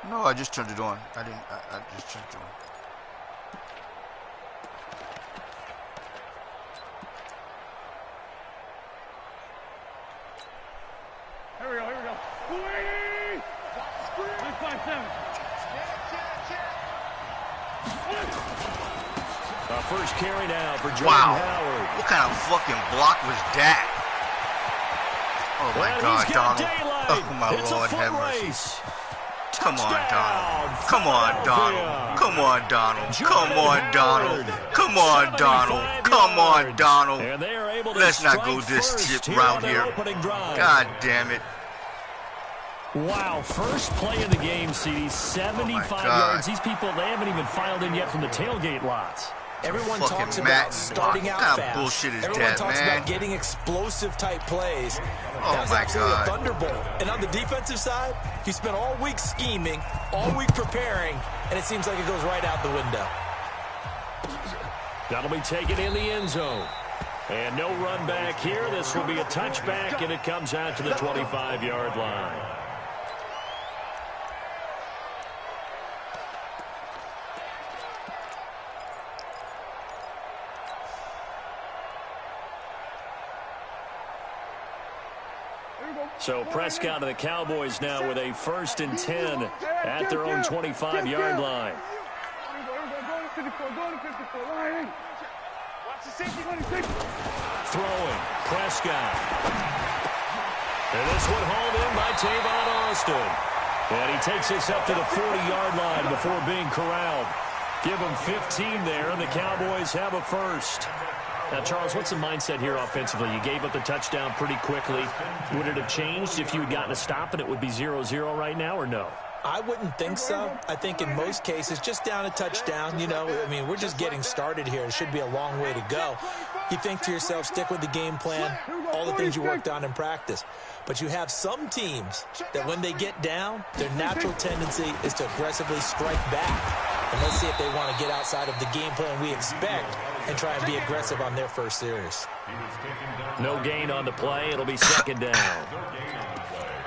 No, I just turned it on. I didn't. I just turned it on. Here we go. Here we go. 157. First carry now for Jordan Howard. What kind of fucking block was that? Oh my God, Donald. Oh my Lord, have mercy. Come on, Donald. Come on, Donald. Come on, Donald. Come on, Donald. Come on, Donald. Come on, Donald. Let's not go this tip route here. God damn it. Wow, first play of the game, CD, 75 yards. These people, they haven't even filed in yet from the tailgate lots. Everyone talks about starting out fast. Bullshit is Everyone that, talks man? about getting explosive type plays. Oh that was my absolutely God. a thunderbolt. And on the defensive side, he spent all week scheming, all week preparing, and it seems like it goes right out the window. That'll be taken in the end zone. And no run back here. This will be a touchback, and it comes out to the 25-yard line. So Prescott and the Cowboys now with a 1st and 10 at their own 25-yard line. Throwing, Prescott. And this one hauled in by Tavon Austin. And he takes this up to the 40-yard line before being corralled. Give him 15 there, and the Cowboys have a first. Now, Charles, what's the mindset here offensively? You gave up the touchdown pretty quickly. Would it have changed if you had gotten a stop and it would be 0-0 right now, or no? I wouldn't think so. I think in most cases, just down a touchdown, you know, I mean, we're just getting started here. It should be a long way to go. You think to yourself, stick with the game plan, all the things you worked on in practice. But you have some teams that when they get down, their natural tendency is to aggressively strike back. And let's see if they want to get outside of the game plan we expect and try and be aggressive on their first series. No gain on the play. It'll be 2nd down.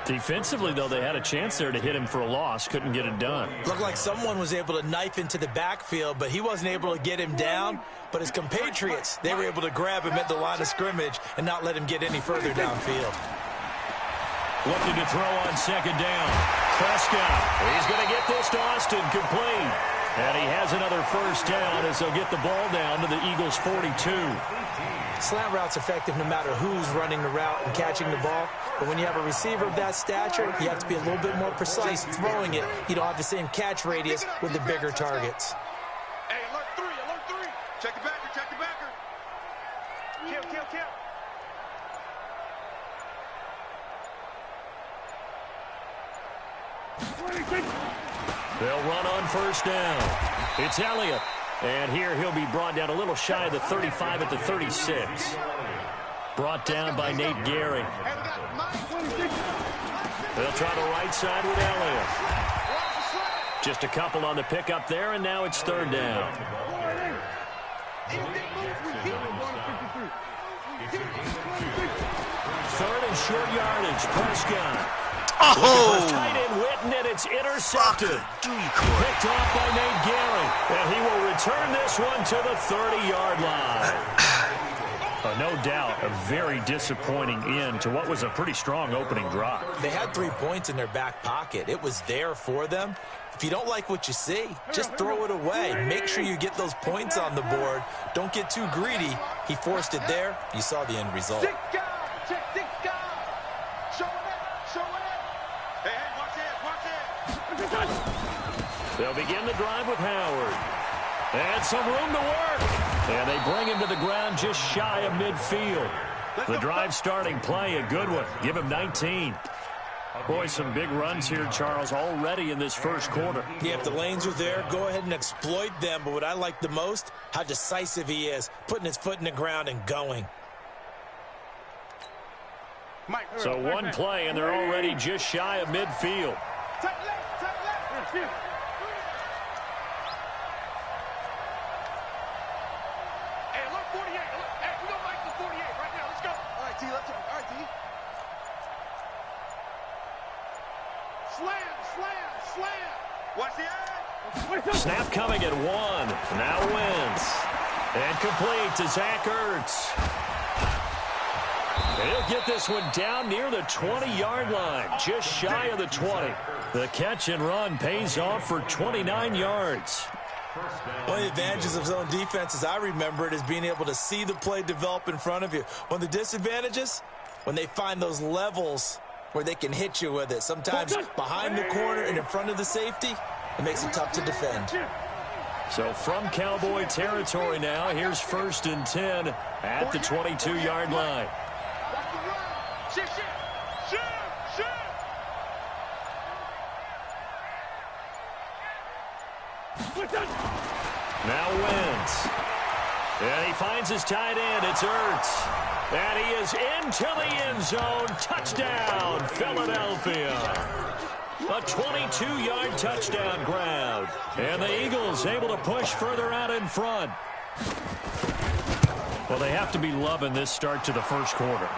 Defensively, though, they had a chance there to hit him for a loss. Couldn't get it done. Looked like someone was able to knife into the backfield, but he wasn't able to get him down. But his compatriots, they were able to grab him at the line of scrimmage and not let him get any further downfield. Looking to throw on 2nd down. Prescott. He's going to get this to Austin complete. And he has another first down as they'll get the ball down to the Eagles' 42. Slant route's effective no matter who's running the route and catching the ball. But when you have a receiver of that stature, you have to be a little bit more precise throwing it. You don't have the same catch radius with the bigger targets. Hey, alert 3, alert 3. Check the backer, check the backer. Kill. They'll run on 1st down. It's Elliott. And here he'll be brought down a little shy of the 35 at the 36. Brought down by Nate Gehring. They'll try the right side with Elliott. Just a couple on the pickup there, and now it's 3rd down. 3rd and short yardage. Prescott. Oh! Tight end Witten, and it's intercepted. Picked off by Nate Gehring. And he will return this one to the 30-yard line. No doubt, a very disappointing end to what was a pretty strong opening drive. They had 3 points in their back pocket. It was there for them. If you don't like what you see, just throw it away. Make sure you get those points on the board. Don't get too greedy. He forced it there. You saw the end result. They'll begin the drive with Howard. And some room to work. And they bring him to the ground just shy of midfield. The drive starting play, a good one. Give him 19. Boy, some big runs here, Charles, already in this first quarter. Yeah, if the lanes are there, go ahead and exploit them. But what I like the most, how decisive he is, putting his foot in the ground and going. So one play, and they're already just shy of midfield. Slam. Watch the edge. Snap coming at 1. Now wins. And complete to Zach Ertz. He'll get this one down near the 20-yard line, just shy of the 20. The catch and run pays off for 29 yards. One of the advantages of zone defense, as I remember it, is being able to see the play develop in front of you. One of the disadvantages, when they find those levels where they can hit you with it. Sometimes behind the corner and in front of the safety, it makes it tough to defend. So from Cowboy territory now, here's 1st and 10 at the 22-yard line. Now wins. And he finds his tight end. It's Ertz. And he is into the end zone. Touchdown, Philadelphia. A 22-yard touchdown grab. And the Eagles able to push further out in front. Well, they have to be loving this start to the first quarter.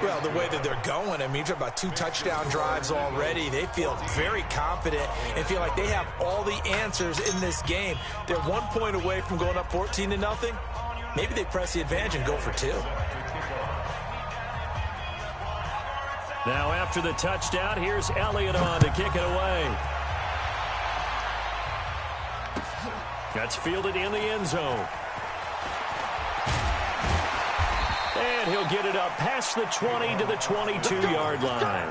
Well, the way that they're going, I mean, you're talking about 2 touchdown drives already. They feel very confident and feel like they have all the answers in this game. They're 1 point away from going up 14-0. Maybe they press the advantage and go for 2. Now after the touchdown, here's Elliott on to kick it away. That's fielded in the end zone. And he'll get it up past the 20 to the 22-yard line.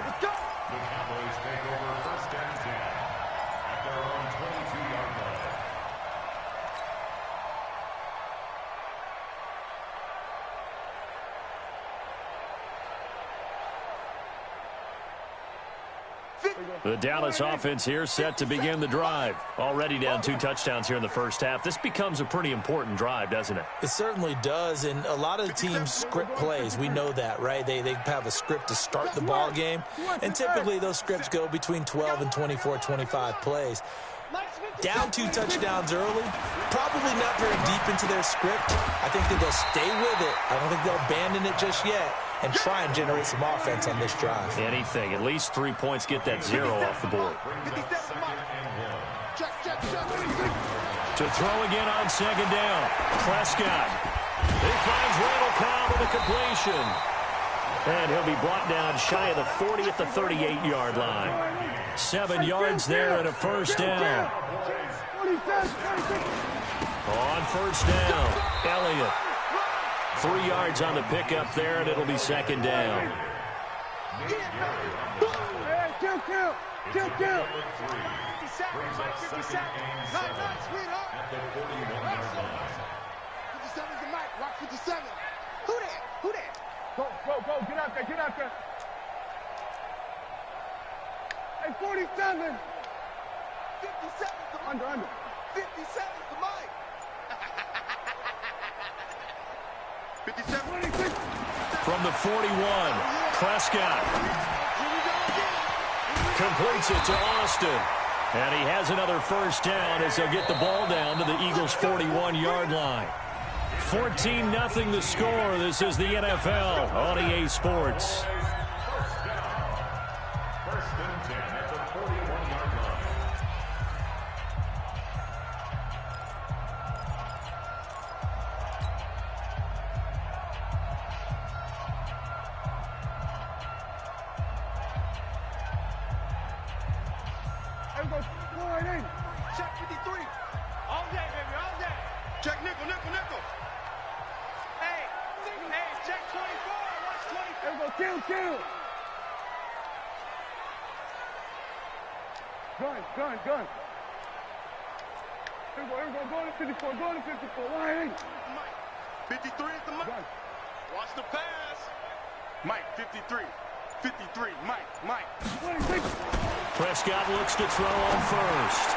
The Dallas offense here set to begin the drive. Already down 2 touchdowns here in the first half. This becomes a pretty important drive, doesn't it? It certainly does, and a lot of the teams script plays. We know that, right? They have a script to start the ball game, and typically those scripts go between 12 and 24, 25 plays. Down 2 touchdowns early, probably not very deep into their script. I think that they'll stay with it. I don't think they'll abandon it just yet and try and generate some offense on this drive. Anything. At least 3 points, get that 0 off the board. To throw again on 2nd down. Prescott. He finds Randall Cobb with a completion. And he'll be brought down shy of the 40 at the 38-yard line. 7 yards there and a first down. On first down, Elliott. 3 yards on the pickup there, and it'll be 2nd down. Kill. 57, 57. Nice, sweetheart. 57's the mic. Rock 57. Who that? Go. Get out there. Hey, 47. 57's the Under. 57's the mic. 57. 26. From the 41, Prescott completes it to Austin. And he has another first down as they'll get the ball down to the Eagles' 41-yard line. 14-0 the score. This is the NFL on EA Sports. Check 53. All day, baby, all day. Check nickel. Hey, check 24. Watch 24. There we go. Kill. Gun. Here we go. Go to 54. Line. 53 is the mic. Gun. Watch the pass. Mike, 53. 53, Mike. 26. Prescott looks to throw on first.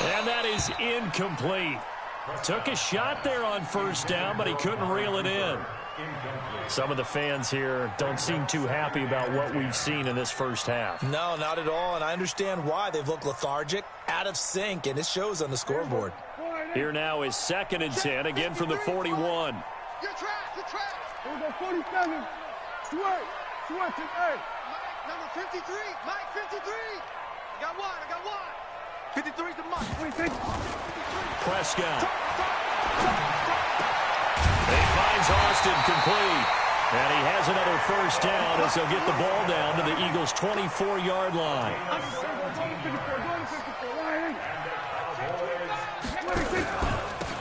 And that is incomplete. Took a shot there on first down, but he couldn't reel it in. Some of the fans here don't seem too happy about what we've seen in this first half. No, not at all, and I understand why. They've looked lethargic, out of sync, and it shows on the scoreboard. Here now is 2nd and 10, again from the 41. You're trash. Here we go. 47. Switch. Hey. Mike, number 53. Mike, 53. I got one. 53's the mic. Prescott. He finds Austin complete. And he has another first down as they'll get the ball down to the Eagles' 24-yard line.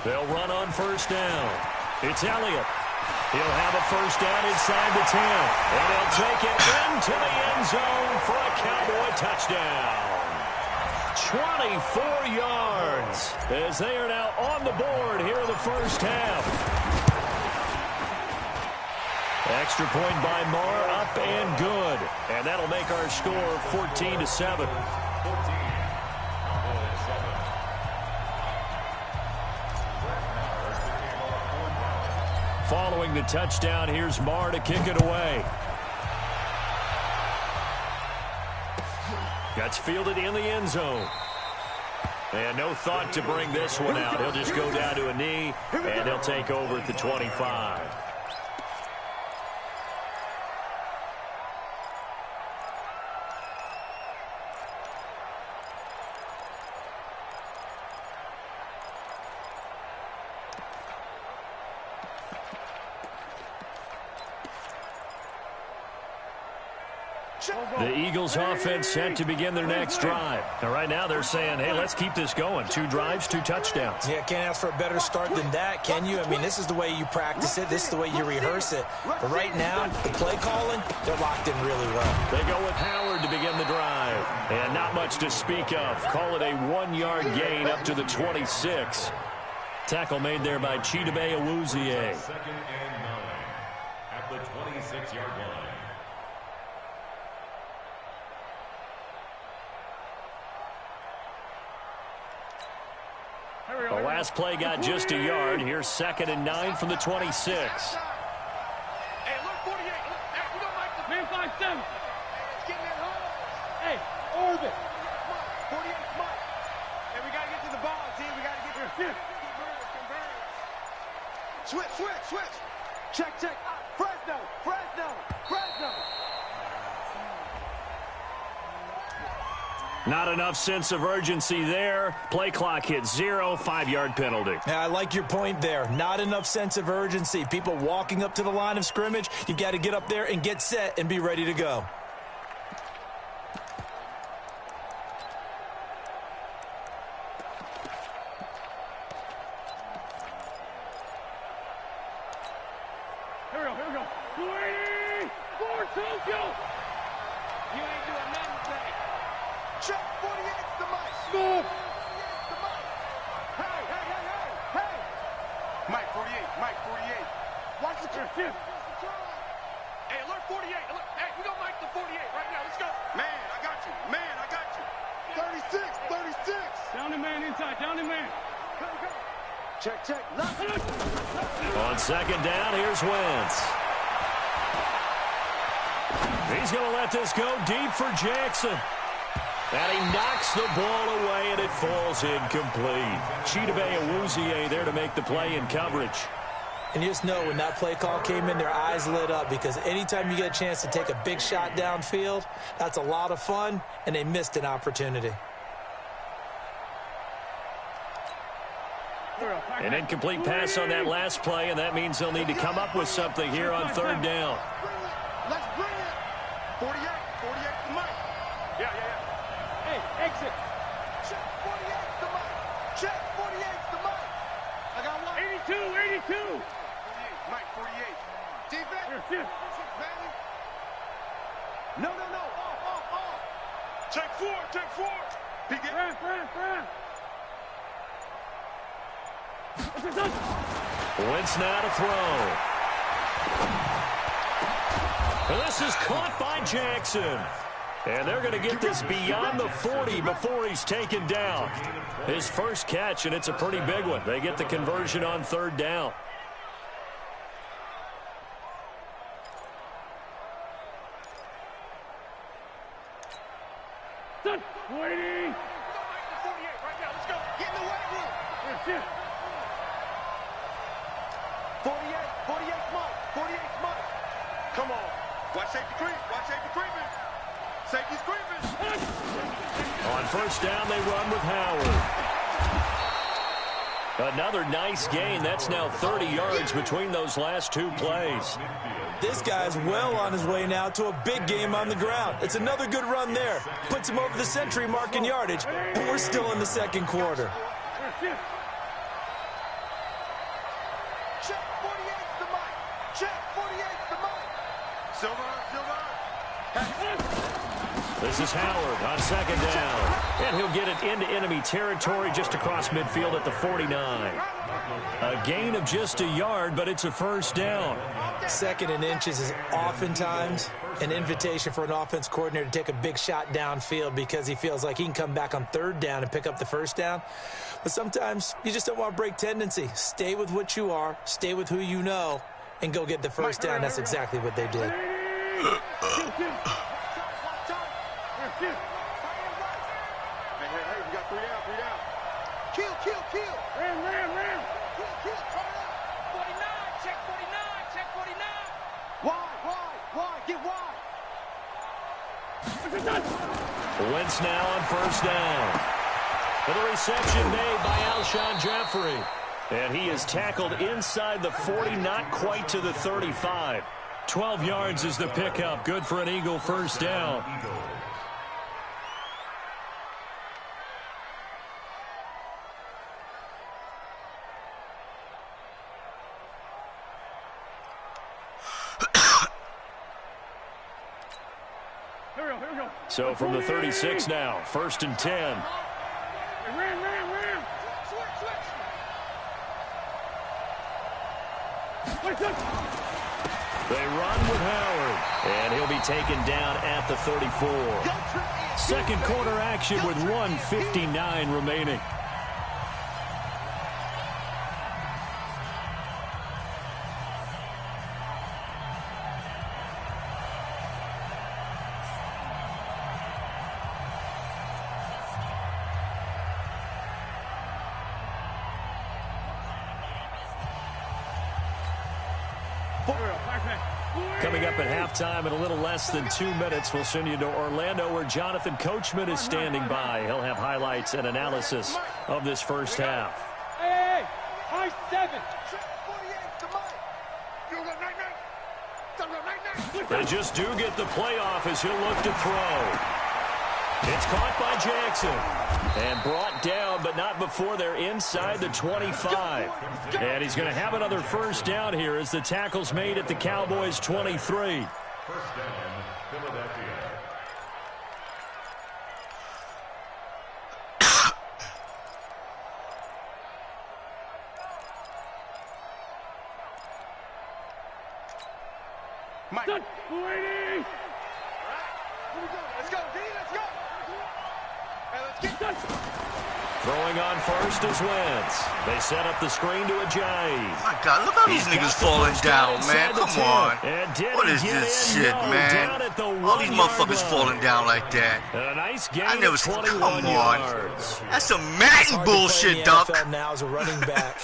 They'll run on first down. It's Elliott. He'll have a first down inside the 10. And he'll take it into the end zone for a Cowboy touchdown. 24 yards as they are now on the board here in the first half. Extra point by Marr, up and good. And that'll make our score 14-7. Following the touchdown, here's Marr to kick it away. That's fielded in the end zone. And no thought to bring this one out. He'll just go down to a knee, and he'll take over at the 25. The Eagles offense set to begin their next drive. Now, right now they're saying, hey, let's keep this going. 2 drives, 2 touchdowns. Yeah, can't ask for a better start than that, can you? I mean, this is the way you practice it. This is the way you rehearse it. But right now, the play calling, they're locked in really well. They go with Howard to begin the drive. And not much to speak of. Call it a 1-yard gain up to the 26. Tackle made there by Chidobe Awuzie. 2nd and 9 at the 26-yard line. The last play got just a yard. Here's 2nd and 9 from the 26. Hey, look, 48. Look, hey, we don't like the Man, 5-7. Let's get in that hole. Hey, orbit. 48 Mike. And we got to get to the ball, T. We got to get there. Switch. Check. Fresno. Not enough sense of urgency there. Play clock hit 0, 5-yard penalty. Yeah, I like your point there. Not enough sense of urgency. People walking up to the line of scrimmage, you've got to get up there and get set and be ready to go. Here we go. 280. For Tokyo. You ain't doing nothing today. Check 48's the mic. Move. 48's the mic. Hey. Mike 48. Watch the turn. Hey, alert 48. Hey, we gonna mic the 48 right now. Let's go. Man, I got you. 36. Down the man inside. Down the man. Go. Check. Left. On 2nd down, here's Wentz. He's going to let this go deep for Jackson. And he knocks the ball away, and it falls incomplete. Chidobe Awuzie there to make the play in coverage. And you just know when that play call came in, their eyes lit up, because anytime you get a chance to take a big shot downfield, that's a lot of fun, and they missed an opportunity. An incomplete pass on that last play, and that means they'll need to come up with something here on 3rd down. Let's bring it. 48 the mic. Yeah. Hey, exit. Check 48's the mic. I got one. 82. 48. Mike 48. Defense. Here. Valley. No. Off. Check 4. He get Fran. Wentz now to throw. And this is caught by Jackson. And they're going to get this beyond the 40 before he's taken down. His first catch, and it's a pretty big one. They get the conversion on 3rd down. Waiting. 48 right now. Let's go. Get in the weight room. Here. 48's Mike. Come on. Watch safety creep. Safety screaming. On first down, they run with Howard. Another nice gain. That's now 30 yards between those last two plays. This guy's well on his way now to a big game on the ground. It's another good run there. Puts him over the century mark in yardage, and we're still in the second quarter. Check 48's the mic. Check 48's the mic. Silver. This is Howard on second down. And he'll get it into enemy territory just across midfield at the 49. A gain of just a yard, but it's a first down. Second and inches is oftentimes an invitation for an offense coordinator to take a big shot downfield because he feels like he can come back on third down and pick up the first down. But sometimes you just don't want to break tendency. Stay with what you are, stay with who you know, and go get the first down. That's exactly what they did. Hey, we got 3 down. Kill. Ram. Kill, turn it up. 49, check 49. Why? Get wide. Wentz now on first down. For the reception made by Alshon Jeffrey. And he is tackled inside the 40, not quite to the 35. 12 yards is the pickup. Good for an Eagle first down. So from the 36 now, first and 10. Ram. They run with Howard, and he'll be taken down at the 34. Second quarter action with 1:59 remaining. Coming up at halftime in a little less than 2 minutes, we'll send you to Orlando where Jonathan Coachman is standing by. He'll have highlights and analysis of this first half. Hey, high 7. They just do get the playoff as he'll look to throw. It's caught by Jackson and brought down, but not before they're inside the 25. And he's going to have another first down here as the tackle's made at the Cowboys' 23. First down, Philadelphia. Mike. Waiting. Let's go, D. Let's go. Hey, let's get Throwing on first is Wentz. They set up the screen to Ajayi. My God, look how these niggas falling down, man. Come on. What is this shit, man? All these motherfuckers falling down like that. A nice game. I never seen. Come on. Yards. That's some Madden bullshit, Duck. Now as a running back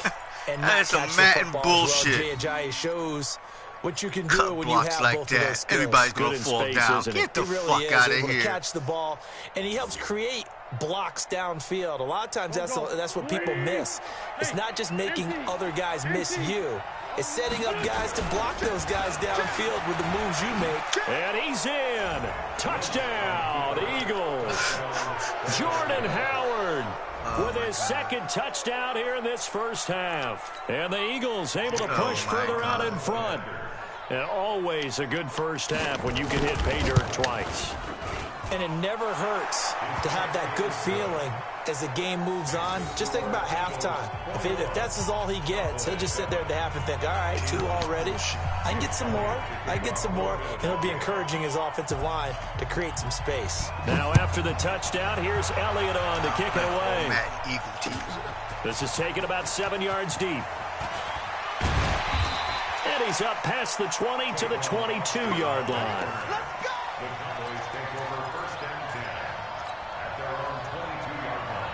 and That's some Madden bullshit. Ajayi shows what you can do Cut when you blocks have like both of those that. skills. Everybody's Good gonna in fall space, down. isn't Get it? the He really fuck is out of able to here. catch the ball, and he helps create blocks downfield. A lot of times that's what people miss. It's not just making other guys miss you. It's setting up guys to block those guys downfield with the moves you make. And he's in. Touchdown, Eagles. Jordan Howard with his second touchdown here in this first half. And the Eagles able to push further out in front. And always a good first half when you can hit pay dirt twice. And it never hurts to have that good feeling as the game moves on. Just think about halftime. If that's all he gets, he'll just sit there at the half and think, all right, 2 already. I can get some more. And he'll be encouraging his offensive line to create some space. Now after the touchdown, here's Elliott on to kick it away. Madden Eagle teams. This is taken about 7 yards deep. And he's up past the 20 to the 22-yard line. The Cowboys take over first and 10 at their own 22-yard line.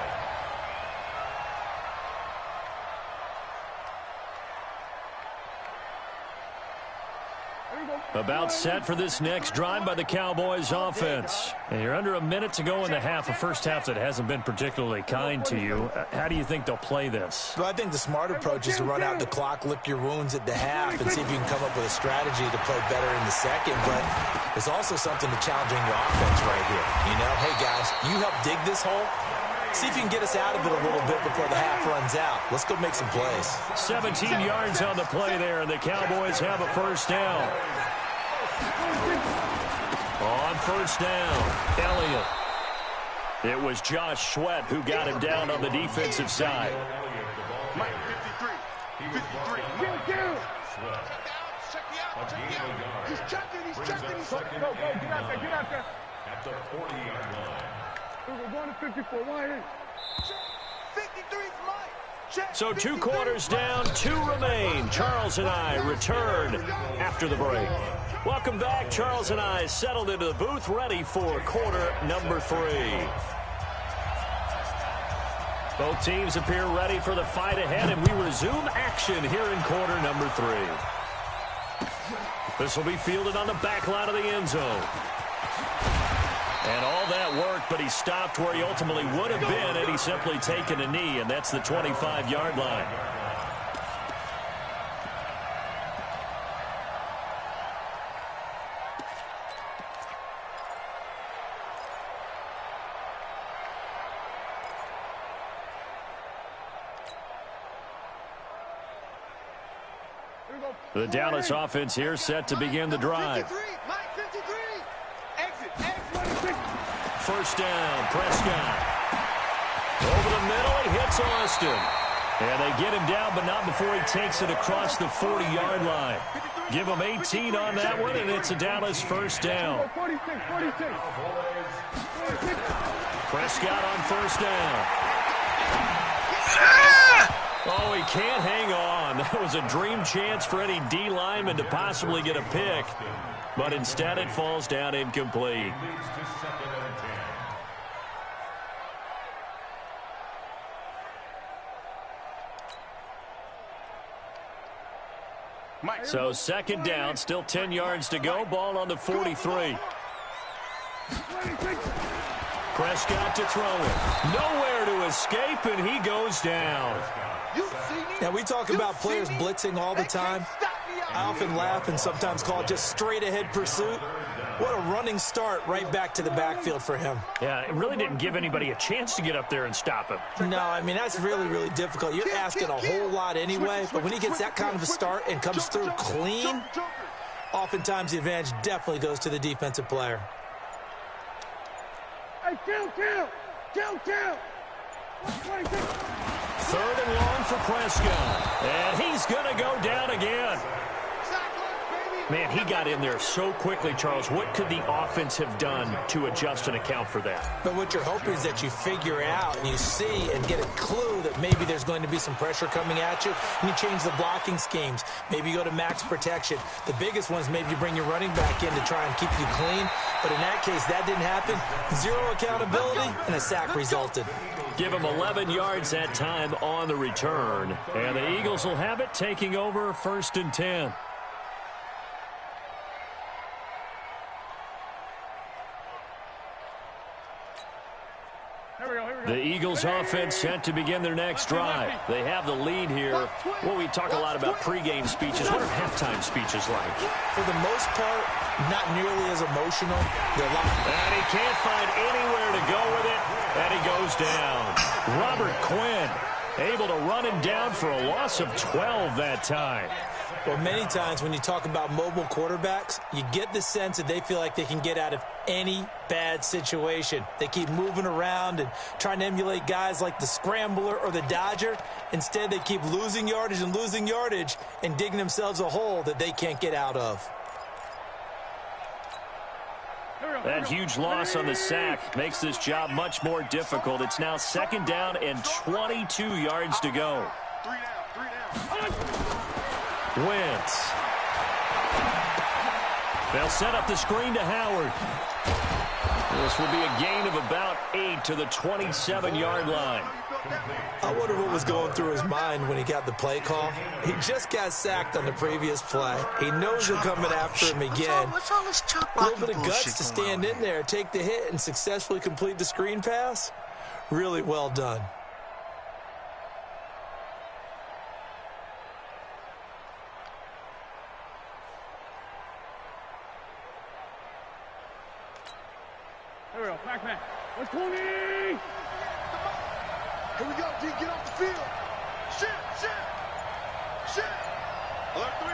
There you go. About set for this next drive by the Cowboys offense. And you're under a minute to go in the half, a first half that hasn't been particularly kind to you. How do you think they'll play this? Well, I think the smart approach is to run out the clock, lick your wounds at the half, and see if you can come up with a strategy to play better in the second. But there's also something to challenging your offense right here. You know, hey, guys, you help dig this hole. See if you can get us out of it a little bit before the half runs out. Let's go make some plays. 17 yards on the play there, and the Cowboys have a first down. On first down, Elliott. It was Josh Sweat who got him down on the defensive side. Mike, 53. 53. He's checking. He's checking. Go, get out there. At the 40-yard line. We're going to 54. Why ain't? 53 is Mike. Check. So 2 quarters down, 2 remain. Charles and I return after the break. Welcome back. Charles and I settled into the booth, ready for quarter number 3. Both teams appear ready for the fight ahead, and we resume action here in quarter number 3. This will be fielded on the back line of the end zone. And all that worked, but he stopped where he ultimately would have been had he simply taken a knee, and that's the 25-yard line. The Dallas offense here set to begin the drive. 53. Mike, 53. Exit. First down, Prescott. Over the middle, he hits Austin. And they get him down, but not before he takes it across the 40-yard line. Give him 18 on that one, and it's a Dallas first down. 46. Prescott on first down. Oh, he can't hang on. That was a dream chance for any D lineman to possibly get a pick. But instead it falls down incomplete. So second down, still 10 yards to go. Ball on the 43. Prescott to throw it. Nowhere to escape, and he goes down. Now, we talk about players blitzing all the time. I often laugh and sometimes call it just straight-ahead pursuit. What a running start right back to the backfield for him. Yeah, it really didn't give anybody a chance to get up there and stop him. No, I mean, that's really, really difficult. You're asking a whole lot anyway, but when he gets that kind of a start and comes through clean, oftentimes the advantage definitely goes to the defensive player. Hey, kill. 3rd and long for Prescott. And he's going to go down again. Man, he got in there so quickly, Charles. What could the offense have done to adjust and account for that? But what you're hoping is that you figure out and you see and get a clue that maybe there's going to be some pressure coming at you, and you change the blocking schemes. Maybe you go to max protection. The biggest one is maybe you bring your running back in to try and keep you clean. But in that case, that didn't happen. 0 accountability, and a sack resulted. Give him 11 yards that time on the return. And the Eagles will have it, taking over 1st and 10. The Eagles offense set to begin their next drive. They have the lead here. Well, we talk a lot about pregame speeches. What are halftime speeches like? For the most part, not nearly as emotional. And he can't find anywhere to go with it, and he goes down. Robert Quinn able to run him down for a loss of 12 that time. Well, many times when you talk about mobile quarterbacks, you get the sense that they feel like they can get out of any bad situation. They keep moving around and trying to emulate guys like the Scrambler or the Dodger. Instead, they keep losing yardage and digging themselves a hole that they can't get out of. That huge loss on the sack makes this job much more difficult. It's now 2nd down and 22 yards to go. 3 down. Wentz. They'll set up the screen to Howard. This will be a gain of about 8 to the 27-yard line. I wonder what was going through his mind when he got the play call. He just got sacked on the previous play. He knows they're coming after him again. What's all this chop A little bit of bullshit guts to going stand on in there, take the hit, and successfully complete the screen pass. Really well done. Here we go, back man. Let's go, Here we go, D, get off the field. Shit. Alert three.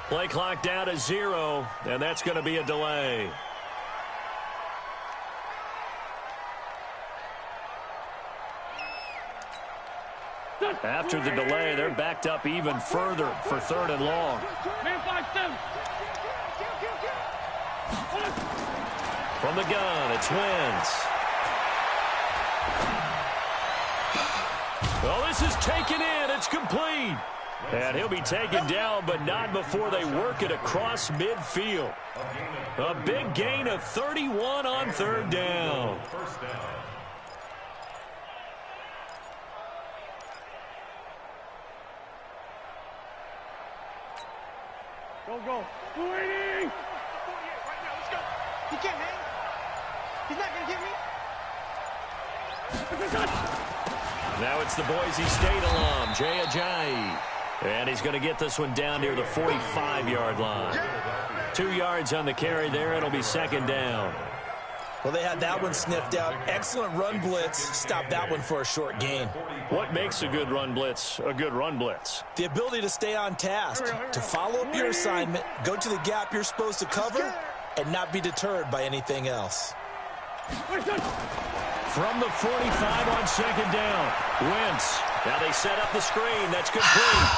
Play clock down to 0, and that's going to be a delay. After the delay, they're backed up even further for 3rd and long. Man 5-7. From the gun, it's Wentz. Well, this is taken in. It's complete. And he'll be taken down, but not before they work it across midfield. A big gain of 31 on 3rd down. Go. 280. He can't hang. He's not going to get me. Now it's the Boise State alum, Jay Ajayi. And he's going to get this one down near the 45-yard line. 2 yards on the carry there. It'll be 2nd down. Well, they had that one sniffed out. Excellent run blitz. Stopped that one for a short gain. What makes a good run blitz a good run blitz? The ability to stay on task, to follow up your assignment, go to the gap you're supposed to cover, and not be deterred by anything else. From the 45 on 2nd down, Wentz. Now they set up the screen. That's complete.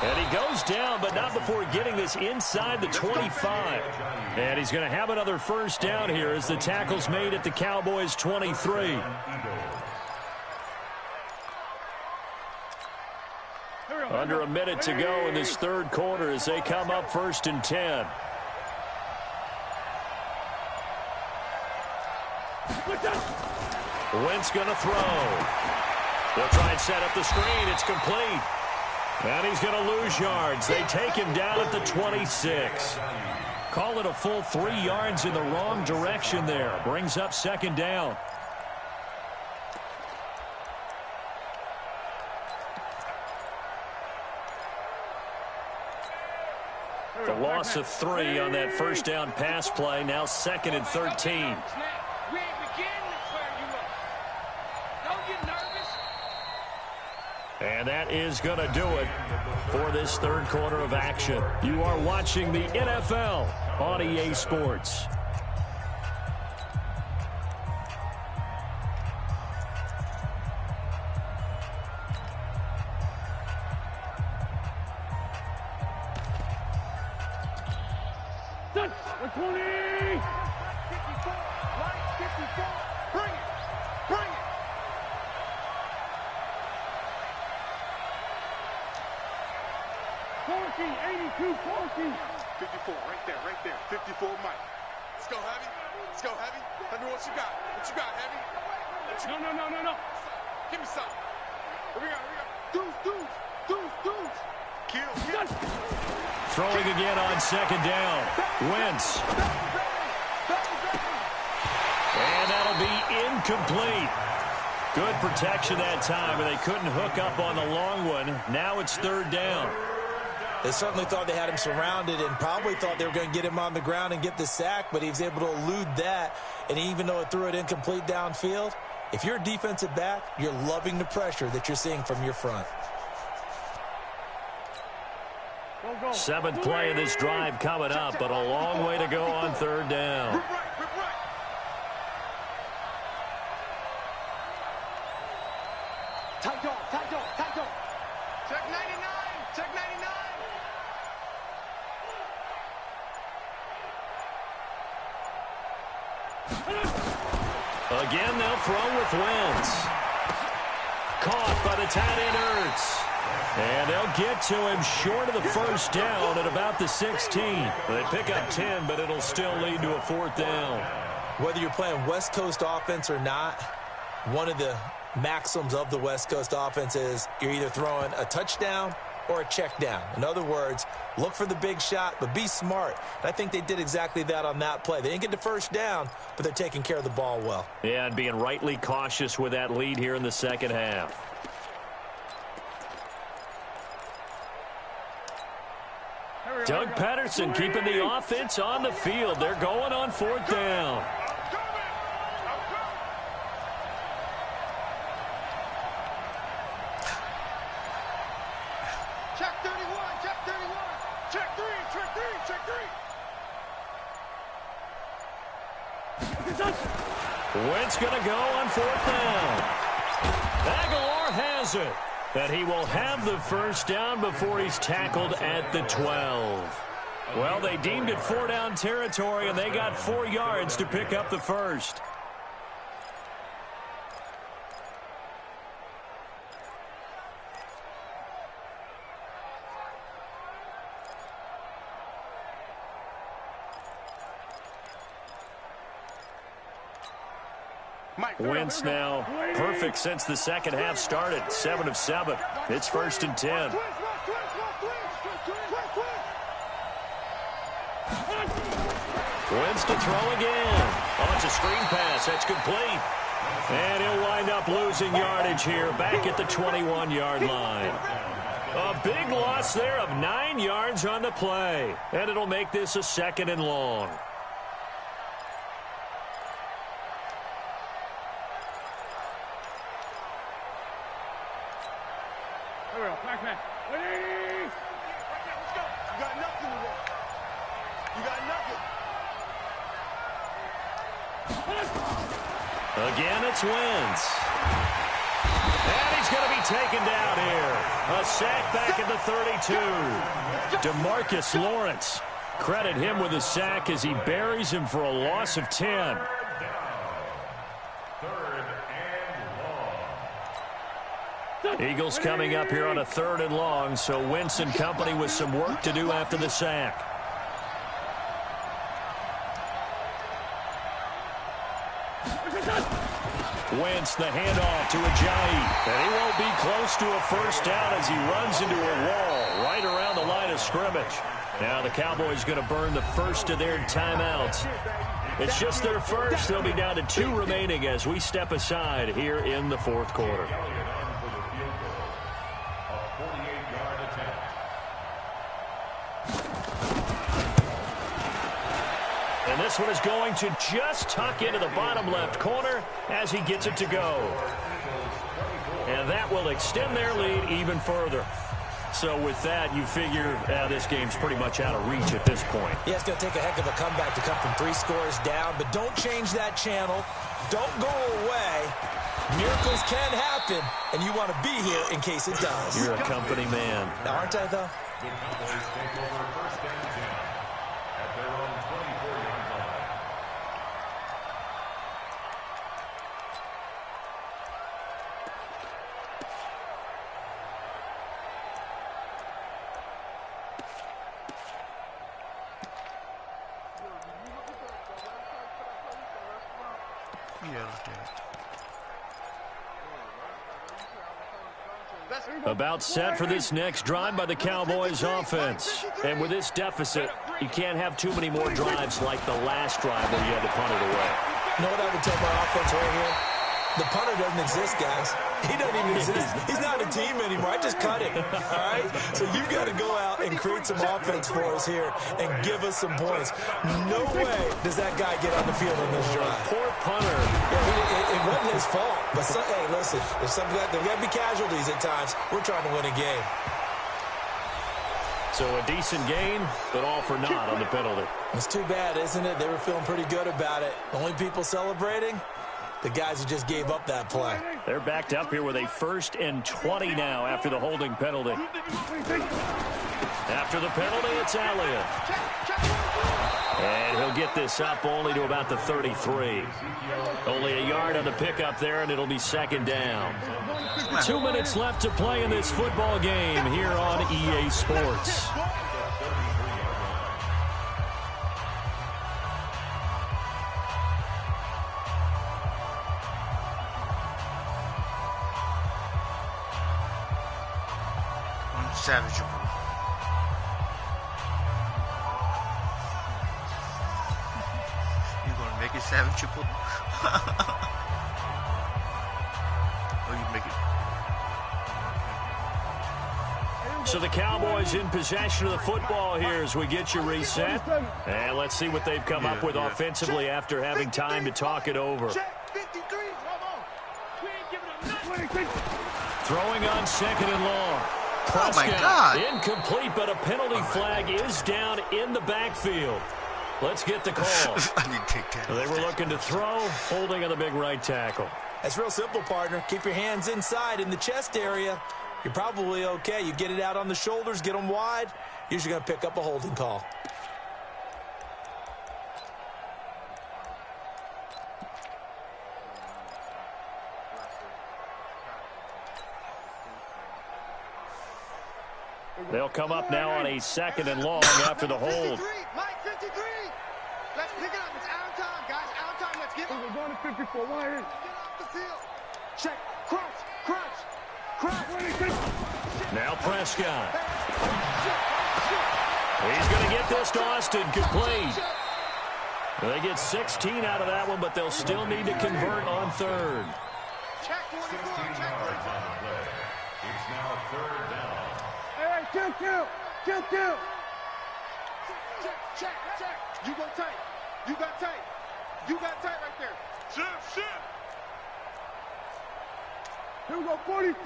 And he goes down, but not before getting this inside the 25. And he's going to have another 1st down here as the tackle's made at the Cowboys' 23. Under a minute to go in this 3rd quarter as they come up 1st and 10. Wentz going to throw. They'll try and set up the screen. It's complete. And he's going to lose yards. They take him down at the 26. Call it a full 3 yards in the wrong direction there. Brings up 2nd down. The loss of 3 on that 1st down pass play. Now 2nd and 13. And that is going to do it for this 3rd quarter of action. You are watching the NFL on EA Sports. Porky, 82, Porky. 54, right there. 54, Mike. Let's go, Heavy. Tell me what you got. What you got, Heavy? No. Give me some. Here we go. Deuce. Kill. Throwing again on 2nd down. Wentz. And that'll be incomplete. Good protection that time, and they couldn't hook up on the long one. Now it's 3rd down. They certainly thought they had him surrounded and probably thought they were going to get him on the ground and get the sack, but he was able to elude that. And even though it threw it incomplete downfield, if you're a defensive back, you're loving the pressure that you're seeing from your front. 7th play of this drive coming up, but a long way to go on 3rd down. Tight dog. Check 99. Again, they'll throw with Wentz. Caught by the tight end Ertz. And they'll get to him short of the first down at about the 16. They pick up 10, but it'll still lead to a 4th down. Whether you're playing West Coast offense or not, one of the maxims of the West Coast offense is you're either throwing a touchdown or a check down. In other words, look for the big shot, but be smart. And I think they did exactly that on that play. They didn't get the first down, but they're taking care of the ball well. Yeah, and being rightly cautious with that lead here in the second half. Doug Patterson keeping the offense on the field. They're going on 4th down. Check 31, check 31. Check 3, check 3, check 3. Wentz going to go on 4th down. Aguilar has it. That he will have the first down before he's tackled at the 12. Well, they deemed it 4-down territory, and they got 4 yards to pick up the first. Wentz now perfect since the second half started. 7 of 7. It's 1st and 10. Wentz to throw again. Oh, it's a screen pass. That's complete. And he'll wind up losing yardage here back at the 21-yard line. A big loss there of 9 yards on the play. And it'll make this a 2nd and long. Again, it's Wentz. And he's going to be taken down here. A sack back at the 32. DeMarcus Lawrence. Credit him with a sack as he buries him for a loss of 10. 3rd and long. Eagles coming up here on a 3rd and long, so Wentz and company with some work to do after the sack. Wentz the handoff to Ajayi. And he won't be close to a first down as he runs into a wall right around the line of scrimmage. Now the Cowboys going to burn the first of their timeouts. It's just their first. They'll be down to 2 remaining as we step aside here in the 4th quarter. And this one is going to just tuck into the bottom left corner as he gets it to go. And that will extend their lead even further. So with that, you figure this game's pretty much out of reach at this point. Yeah, it's going to take a heck of a comeback to come from 3 scores down, but don't change that channel. Don't go away. Miracles can happen, and you want to be here in case it does. You're a company man. Aren't I, though? The Cowboys take over 1st and 10 at their own 24-yard line. About set for this next drive by the Cowboys offense. And with this deficit, you can't have too many more drives like the last drive where you had to punt it away. You know what I would tell my offense right here? The punter doesn't exist, guys. He doesn't even exist. He's not a team anymore. I just cut him. All right? So you've got to go out and create some offense for us here and give us some points. No way does that guy get on the field on this drive. Poor punter. Yeah, it wasn't his fault. But, hey, listen, there's got to be casualties at times. We're trying to win a game. So a decent gain, but all for naught on the penalty. It's too bad, isn't it? They were feeling pretty good about it. The only people celebrating? The guys who just gave up that play. They're backed up here with a 1st and 20 now after the holding penalty. After the penalty, it's Elliott. And he'll get this up only to about the 33. Only a yard on the pickup there, and it'll be second down. 2 minutes left to play in this football game here on EA Sports. Savageable. You gonna make it savageable? Or you make it? So the Cowboys in possession of the football here as we get you reset. And let's see what they've come up with offensively after having time to talk it over. Throwing on second and long. Oh, my God. Incomplete, but a penalty flag is down in the backfield. Let's get the call. I need to take that. They were looking to throw, holding on the big right tackle. That's real simple, partner. Keep your hands inside in the chest area. You're probably okay. You get it out on the shoulders, get them wide. Usually going to pick up a holding call. They'll come up now on a second and long after the hold. Mike, 53. Let's pick it up. It's out of time, guys. Out of time. Let's get We're going to 54. Why is? Get off the field. Check. Crunch. Crunch. Crunch. Now Prescott. He's going to get this to Austin complete. They get 16 out of that one, but they'll still need to convert on third. Check 44. Check 44. It's now third down. Hey, kill. Check. You go tight. You got tight. You got tight right there. Shift. Here we go, 46.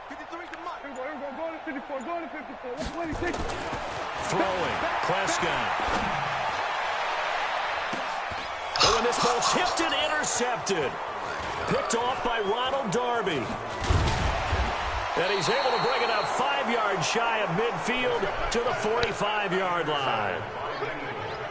53 to Mike. Here we go, go to 54, go to 54. 26. Throwing, Prescott. Oh, and this ball tipped and intercepted. Picked off by Ronald Darby. And he's able to bring it up 5 yards shy of midfield to the 45-yard line.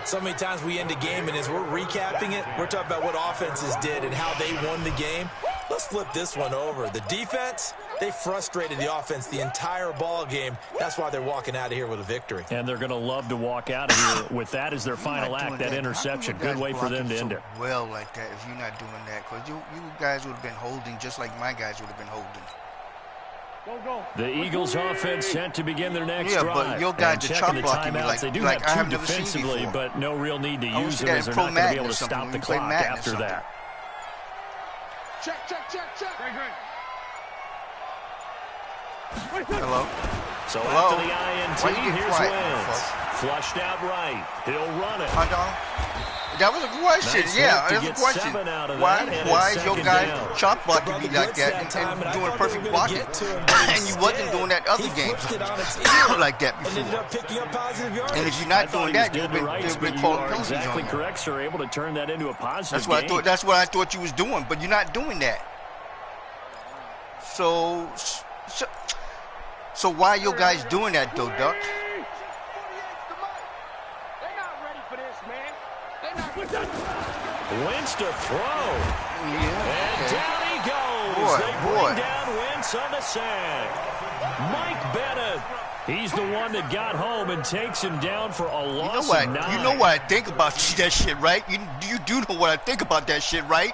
So many times we end a game, and as we're recapping it, we're talking about what offenses did and how they won the game. Let's flip this one over. The defense, they frustrated the offense the entire ball game. That's why they're walking out of here with a victory. And they're going to love to walk out of here with that as their final act, that interception. Good way for them to end it. Well like that if you're not doing that, because you guys would have been holding just like my guys would have been holding. Go. The Eagles offense set to begin their next drive. But your guys are chop the blocking me timeouts. They do like I have have two never seen defensively, before. but no real need to I use see them that as in they're Pro not going to be Madden able or to something, stop when the we play clock Madden or after something. that. Check. Great. Hello? So Hello? after the INT, Why you get here's quiet, Wentz. folks? Flushed out right. He'll run it. Huh, Donald? That was a question. Nice yeah, look to that's a get question. 7 out of Why that, and is it's your second guy down. chop blocking me like that and doing perfect blocking? And you wasn't doing that other games like that before. And if you're not doing that, you've been calling penalties on Exactly you. correct, sir. Able to turn that into a positive game. That's what I thought you was doing, but you're not doing that. So why are your guys doing that though, Duck? They're not ready for this, man. They're not ready. Wentz to throw. Yeah. And down he goes. They bring down Wentz on the sack. Mike Bennett. He's the one that got home and takes him down for a loss of 9. You know what I think about that shit, right? You do know what I think about that shit, right?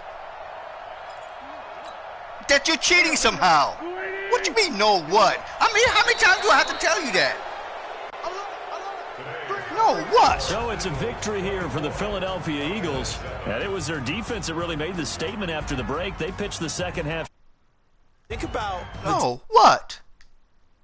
That you're cheating somehow. What you mean, know what? I mean, how many times do I have to tell you that? No, what? So it's a victory here for the Philadelphia Eagles. And it was their defense that really made the statement after the break. They pitched the second half. Think about... No, what?